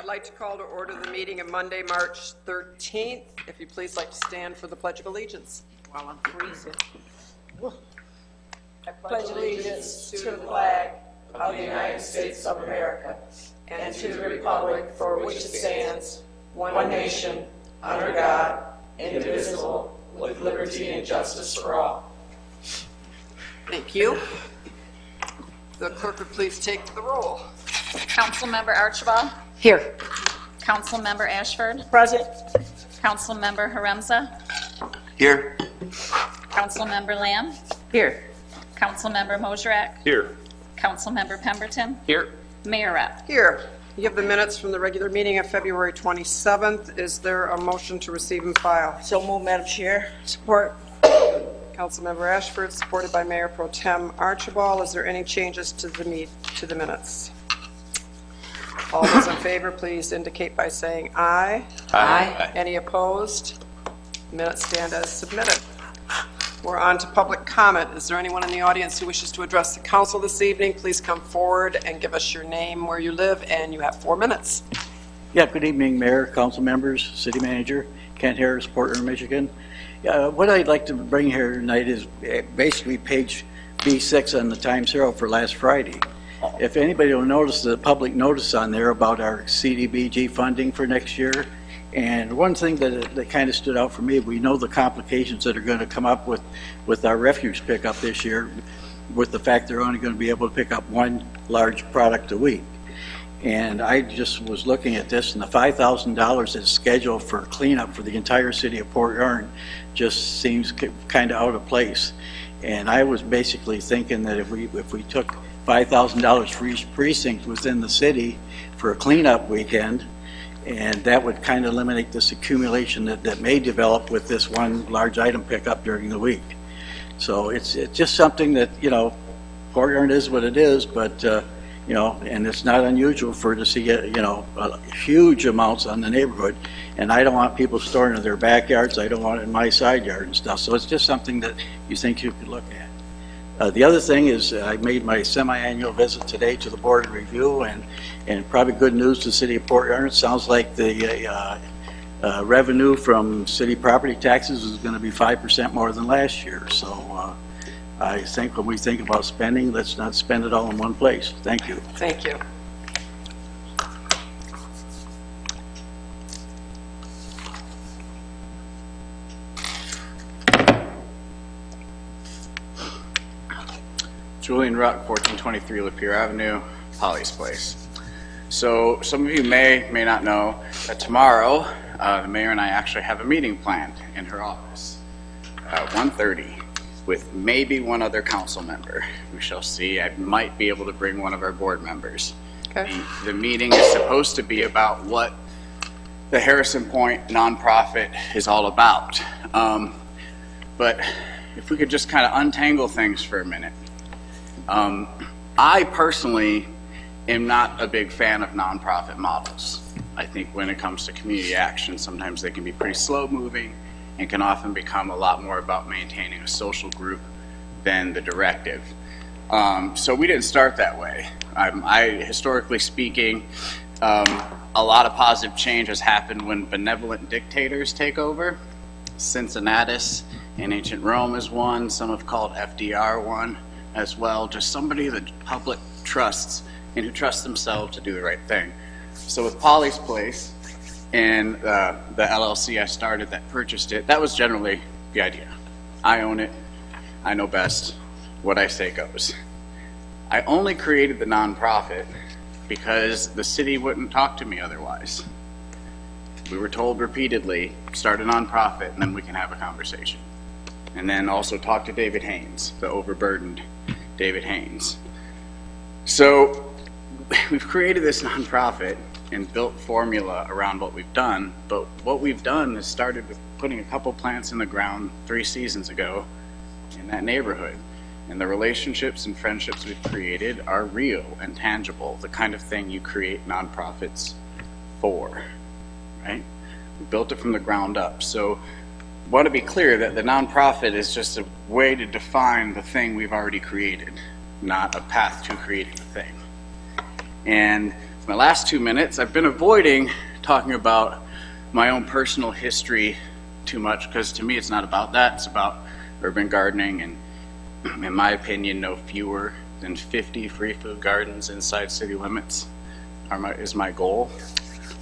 like to call to order the meeting of Monday, March 13th. If you please like to stand for the Pledge of Allegiance. While I'm freezing. I pledge allegiance to the flag of the United States of America and to the republic for which it stands, one nation, under God, indivisible, with liberty and justice for all. Thank you. The clerk would please take the roll. Councilmember Archibald. Here. Councilmember Ashford. Present. Councilmember Haremza. Here. Councilmember Lamb. Here. Councilmember Mosrak. Here. Councilmember Pemberton. Here. Mayor Rep. Here. You have the minutes from the regular meeting of February 27th. Is there a motion to receive and file? So move, Madam Chair. Support. Councilmember Ashford, supported by Mayor Pro Tem Archibald. Is there any changes to the minutes? All those in favor, please indicate by saying aye. Aye. Any opposed? Minutes stand as submitted. We're on to public comment. Is there anyone in the audience who wishes to address the council this evening? Please come forward and give us your name, where you live, and you have 4 minutes. Yeah, good evening, Mayor, council members, city manager, Kent Harris, Portland, Michigan. What I'd like to bring here tonight is basically page B6 on the Times Herald for last Friday. If anybody will notice the public notice on there about our CDBG funding for next year, and one thing that kind of stood out for me, we know the complications that are going to come up with our refuse pickup this year, with the fact they're only going to be able to pick up 1 large product a week. And I just was looking at this, and the $5,000 that's scheduled for cleanup for the entire city of Port Huron just seems kind of out of place. And I was basically thinking that if we took $5,000 for each precinct within the city for a cleanup weekend, and that would kind of eliminate this accumulation that may develop with this 1 large item pickup during the week. So it's just something that, you know, Port Huron is what it is, but you know, and it's not unusual to see, you know, huge amounts on the neighborhood, and I don't want people storing in their backyards. I don't want it in my side yard and stuff. So it's just something that you think you could look at. The other thing is I made my semi-annual visit today to the Board of Review, and probably good news to the city of Port Huron. It sounds like the revenue from city property taxes is going to be 5% more than last year. So I think when we think about spending, let's not spend it all in one place. Thank you. Thank you. Julian Ruck, 1423 Lapeer Avenue, Polly's Place. So some of you may not know that tomorrow the mayor and I actually have a meeting planned in her office at 1:30 with maybe one other council member. We shall see. I might be able to bring one of our board members. Okay. The meeting is supposed to be about what the Harrison Point nonprofit is all about. But if we could just kind of untangle things for a minute. I personally am not a big fan of nonprofit models. I think when it comes to community action, sometimes they can be pretty slow moving and can often become a lot more about maintaining a social group than the directive. So we didn't start that way. Historically speaking, a lot of positive change has happened when benevolent dictators take over. Cincinnatus in ancient Rome is one. Some have called FDR one as well. Just somebody that the public trusts and who trusts themselves to do the right thing. So with Polly's Place and the LLC I started that purchased it, that was generally the idea. I own it. I know best. What I say goes. I only created the nonprofit because the city wouldn't talk to me otherwise. We were told repeatedly, start a nonprofit and then we can have a conversation. And then also talk to David Haynes, the overburdened David Haynes. So we've created this nonprofit and built formula around what we've done, but what we've done is started with putting a couple plants in the ground 3 seasons ago in that neighborhood. And the relationships and friendships we've created are real and tangible, the kind of thing you create nonprofits for, right? We built it from the ground up. So I want to be clear that the nonprofit is just a way to define the thing we've already created, not a path to creating the thing. And my last 2 minutes, I've been avoiding talking about my own personal history too much because to me it's not about that. It's about urban gardening, and in my opinion, no fewer than 50 free food gardens inside city limits is my goal.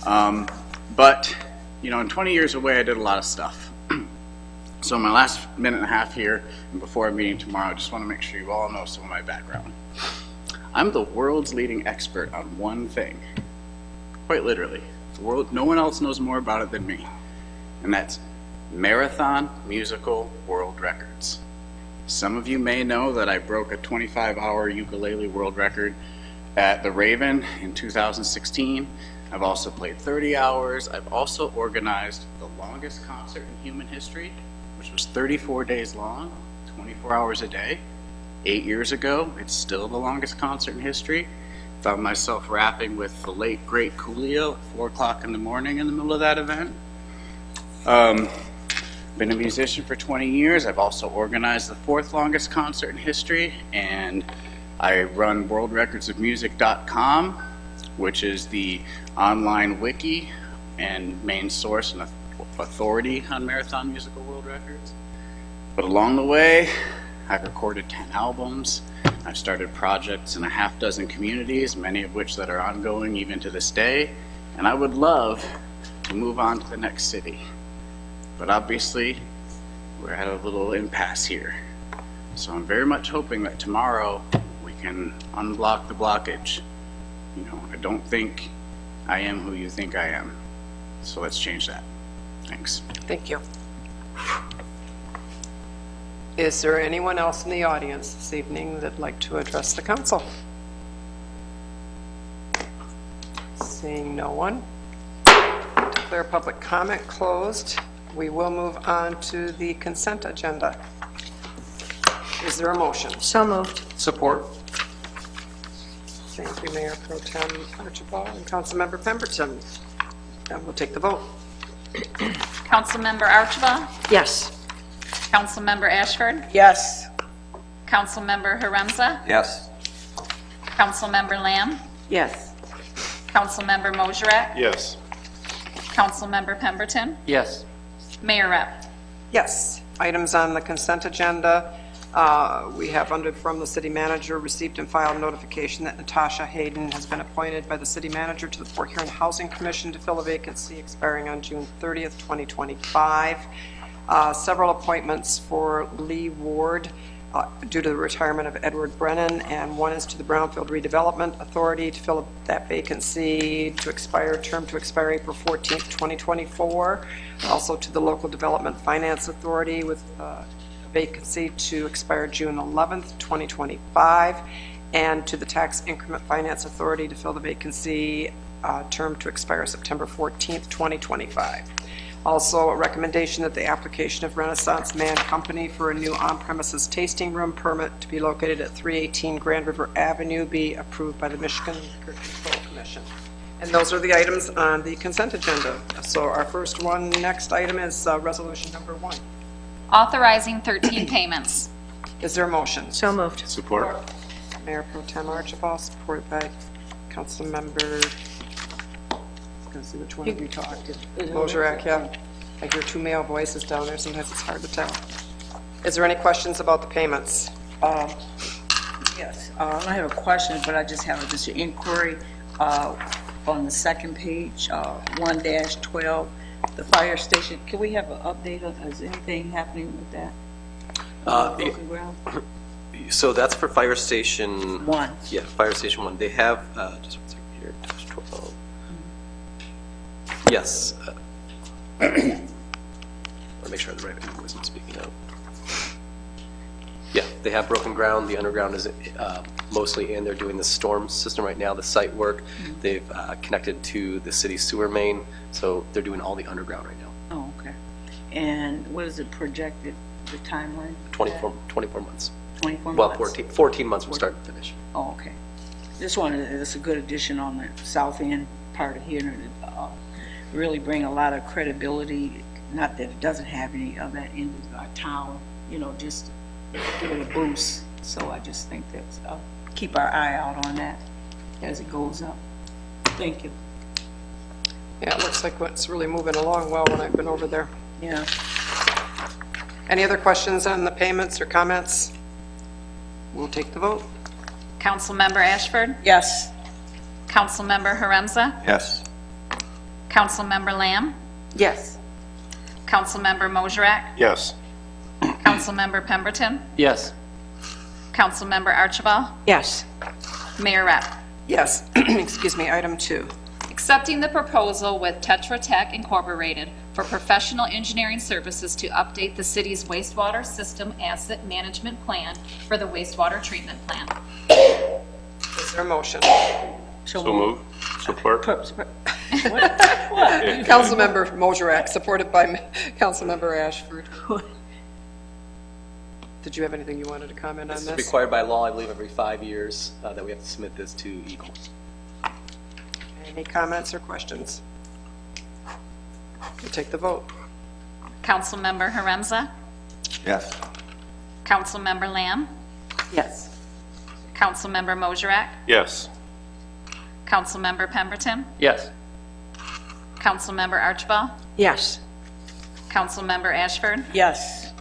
But, you know, in 20 years away, I did a lot of stuff. So my last minute and a half here, and before our meeting tomorrow, I just want to make sure you all know some of my background. I'm the world's leading expert on one thing, quite literally. No one else knows more about it than me, and that's marathon musical world records. Some of you may know that I broke a 25-hour ukulele world record at the Raven in 2016. I've also played 30 hours. I've also organized the longest concert in human history, which was 34 days long, 24 hours a day. 8 years ago, it's still the longest concert in history. Found myself rapping with the late, great Coolio at 4 o'clock in the morning in the middle of that event. Been a musician for 20 years. I've also organized the 4th longest concert in history, and I run worldrecordsofmusic.com, which is the online wiki and main source and authority on marathon musical world records. But along the way, I've recorded 10 albums. I've started projects in a half dozen communities, many of which that are ongoing even to this day, and I would love to move on to the next city. But obviously, we're at a little impasse here. So I'm very much hoping that tomorrow we can unblock the blockage. You know, I don't think I am who you think I am. So let's change that. Thanks. Thank you. Is there anyone else in the audience this evening that'd like to address the council? Seeing no one, declare public comment closed. We will move on to the consent agenda. Is there a motion? So moved. Support. Thank you, Mayor Pro Tem Archibald and Councilmember Pemberton. And we'll take the vote. Councilmember Archibald? Yes. Councilmember Ashford? Yes. Councilmember Huron? Yes. Councilmember Lamb? Yes. Councilmember Mosrak? Yes. Councilmember Pemberton? Yes. Mayor Rep? Yes. Items on the consent agenda. We have from the city manager, received and filed notification that Natasha Hayden has been appointed by the city manager to the Port Huron Housing Commission to fill a vacancy expiring on June 30th, 2025. Several appointments for Lee Ward due to the retirement of Edward Brennan, and one is to the Brownfield Redevelopment Authority to fill that vacancy to expire, term to expire April 14th, 2024. Also to the Local Development Finance Authority with vacancy to expire June 11th, 2025, and to the Tax Increment Finance Authority to fill the vacancy, term to expire September 14th, 2025. Also, a recommendation that the application of Renaissance Man Company for a new on-premises tasting room permit to be located at 318 Grand River Avenue be approved by the Michigan Liquor Control Commission. And those are the items on the consent agenda. So our next item is resolution number 1. Authorizing 13 payments. Is there a motion? So moved. Support. Mayor Pro Tem Archibald, supported by Councilmember, I was going to see which one of you talked. Mosrak, yeah. I hear 2 male voices down there. Sometimes it's hard to tell. Is there any questions about the payments? Yes, I have a question, but I just have just an inquiry on the second page, 1-12, the fire station. Can we have an update on, is anything happening with that? Broken ground? So that's for Fire Station 1. Yeah, Fire Station 1. They have, just 1 second here, 12. Yes. Let me make sure I have the right invoice I'm speaking of. Yeah, they have broken ground. The underground is mostly in. They're doing the storm system right now, the site work. They've connected to the city sewer main, so they're doing all the underground right now. Oh, okay. And what is it projected, the timeline? 24 months. 24 Well, months? 14 months from start to finish. Oh, okay. This one is a good addition on the south end part of here. Really bring a lot of credibility, not that it doesn't have any of that in our town, you know, just give it a boost. So I just think that keep our eye out on that as it goes up. Thank you. Yeah, it looks like it's really moving along well when I've been over there. Yeah. Any other questions on the payments or comments? We'll take the vote. Councilmember Ashford? Yes. Councilmember Haremza? Yes. Councilmember Lamb? Yes. Councilmember Mosrak? Yes. Councilmember Pemberton? Yes. Councilmember Archibald? Yes. Mayor Rep. Yes. Excuse me, item 2. Accepting the proposal with Tetra Tech Incorporated for professional engineering services to update the city's wastewater system asset management plan for the wastewater treatment plant. Is there a motion? So move. Support. Councilmember Mosrak, supported by Councilmember Ashford. Did you have anything you wanted to comment on This this? is required by law, I believe, every 5 years that we have to submit this to EGLE. Any comments or questions? We'll take the vote. Councilmember Haremza? Yes. Councilmember Lamb? Yes. Councilmember Mosrak? Yes. Councilmember Pemberton? Yes. Councilmember Archibald? Yes. Councilmember Ashford? Yes.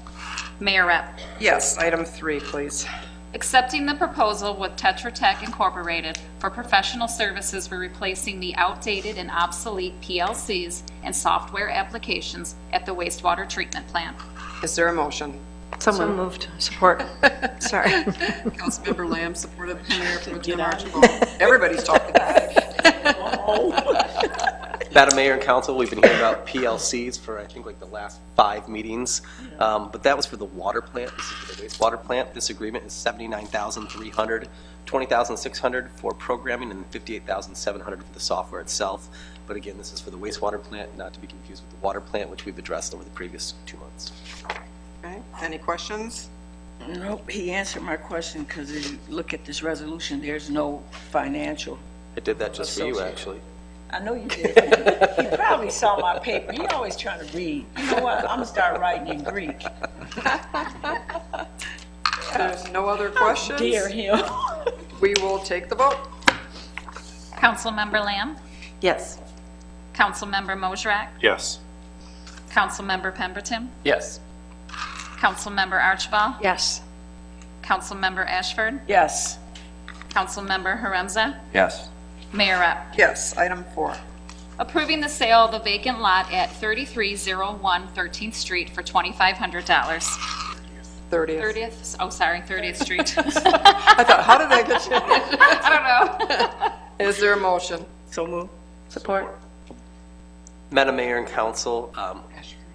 Mayor Rep. Yes, item 3, please. Accepting the proposal with Tetra Tech Incorporated for professional services for replacing the outdated and obsolete PLCs and software applications at the wastewater treatment plant. Is there a motion? So moved. Support. Sorry. Councilmember Lamb, supported by Mayor Pro Tem Archibald. Everybody's talking. Madam Mayor and Council, we've been hearing about PLCs for, I think, like the last 5 meetings. But that was for the water plant. This is for the wastewater plant. This agreement is $79,300, $20,600 for programming, and $58,700 for the software itself. But again, this is for the wastewater plant, not to be confused with the water plant, which we've addressed over the previous 2 months. Okay, any questions? Nope, he answered my question because as you look at this resolution, there's no financial. I did that just for you, actually. I know you did. He probably saw my paper. He always trying to read. You know what? I'm going to start writing in Greek. There's no other questions? Dear him. We will take the vote. Councilmember Lamb? Yes. Councilmember Mosrak? Yes. Councilmember Pemberton? Yes. Councilmember Archibald? Yes. Councilmember Ashford? Yes. Councilmember Haremza? Yes. Mayor Rep. Yes, item 4. Approving the sale of the vacant lot at 3301 13th Street for $2,500. 30th. 30th, oh, sorry, 30th Street. I thought, how did I get you? I don't know. Is there a motion? So move. Support. Madam Mayor and Council,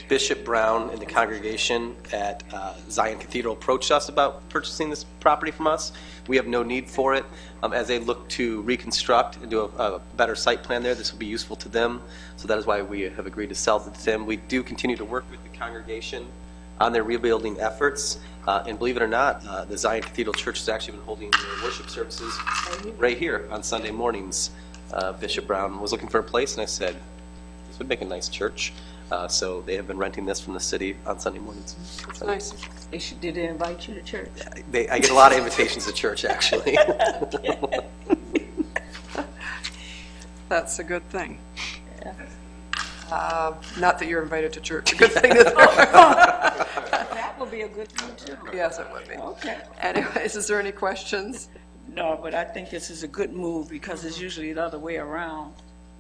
Bishop Brown and the congregation at Zion Cathedral approached us about purchasing this property from us. We have no need for it. As they look to reconstruct and do a better site plan there, this will be useful to them. So that is why we have agreed to sell it to them. We do continue to work with the congregation on their rebuilding efforts. And believe it or not, the Zion Cathedral Church has actually been holding their worship services right here on Sunday mornings. Bishop Brown was looking for a place, and I said, this would make a nice church. So they have been renting this from the city on Sunday mornings. That's nice. Did they invite you to church? I get a lot of invitations to church, actually. That's a good thing. Not that you're invited to church. A good thing is That would be a good thing, too. Yes, it would be. Okay. Anyways, is there any questions? No, but I think this is a good move because it's usually the other way around,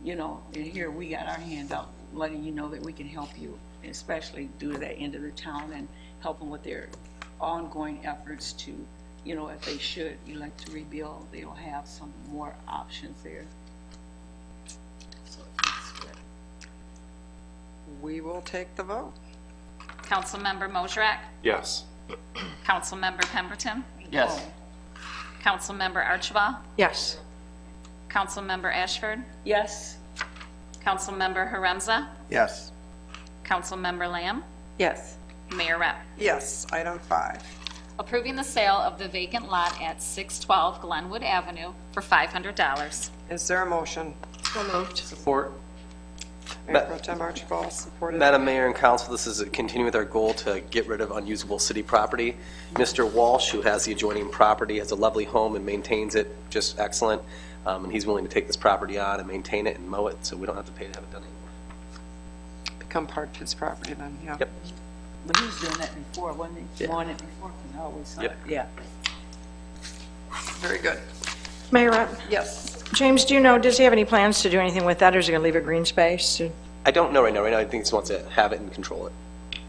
you know, and here we got our hand out letting you know that we can help you, especially due to that end of the town and help them with their ongoing efforts to, you know, if they should elect to rebuild, they'll have some more options there. So it's good. We will take the vote. Councilmember Mosrak? Yes. Councilmember Pemberton? Yes. Councilmember Archibald? Yes. Councilmember Ashford? Yes. Councilmember Haremza? Yes. Councilmember Lamb? Yes. Mayor Rep. Yes, item 5. Approving the sale of the vacant lot at 612 Glenwood Avenue for $500. Is there a motion? So moved. Support. Mayor Pro Tem Archibald, supported. Madam Mayor and Council, this is continuing with our goal to get rid of unusable city property. Mr. Walsh, who has the adjoining property, has a lovely home and maintains it just excellent. And he's willing to take this property on and maintain it and mow it, so we don't have to pay to have it done anymore. Become part of his property then, yeah. Yep. But he was doing that before, wasn't he? Yeah. Mowing it before, 'cause I always saw Yep. it. Yeah. Very good. Mayor, Yes. James, do you know, does he have any plans to do anything with that, or is he going to leave it green space? I don't know right now. Right now, I think he just wants to have it and control it.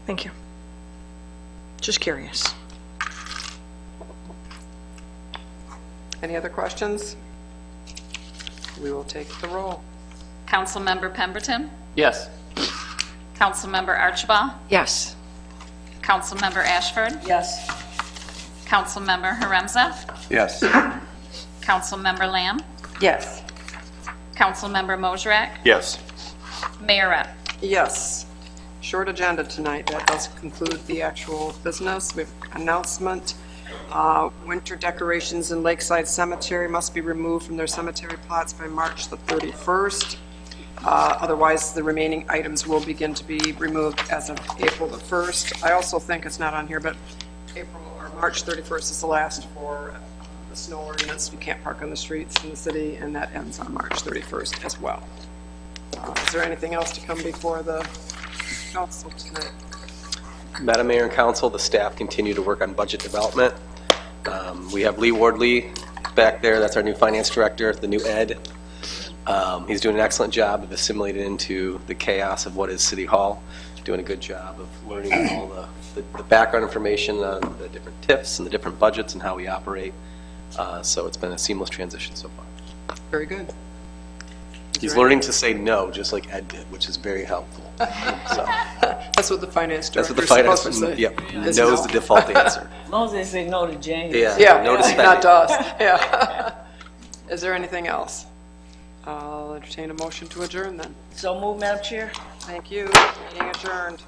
Thank you. Just curious. Any other questions? We will take the roll. Councilmember Pemberton? Yes. Councilmember Archibald? Yes. Councilmember Ashford? Yes. Councilmember Haremza? Yes. Councilmember Lamb? Yes. Councilmember Mosrak? Yes. Mayorette? Yes. Short agenda tonight. That does conclude the actual business. We have announcement. Winter decorations in Lakeside Cemetery must be removed from their cemetery plots by March the 31st. Otherwise, the remaining items will begin to be removed as of April the 1st. I also think it's not on here, but April or March 31st is the last for the snow ordinance. You can't park on the streets in the city, and that ends on March 31st as well. Is there anything else to come before the council tonight? Madam Mayor and Council, the staff continue to work on budget development. We have Lee Wardley back there. That's our new finance director, the new Ed. He's doing an excellent job of assimilating into the chaos of what is City Hall, doing a good job of learning all the background information on the different TIFs and the different budgets and how we operate. So it's been a seamless transition so far. Very good. He's learning to say no, just like Ed did, which is very helpful. So, That's what the finance that's what director the is finance, supposed to say. yep, is knows no. the default answer. As long as they say no to James. Yeah, Yeah, no to spending. not to us. Yeah. Is there anything else? I'll entertain a motion to adjourn then. So move, Madam Chair. Thank you. Meeting adjourned.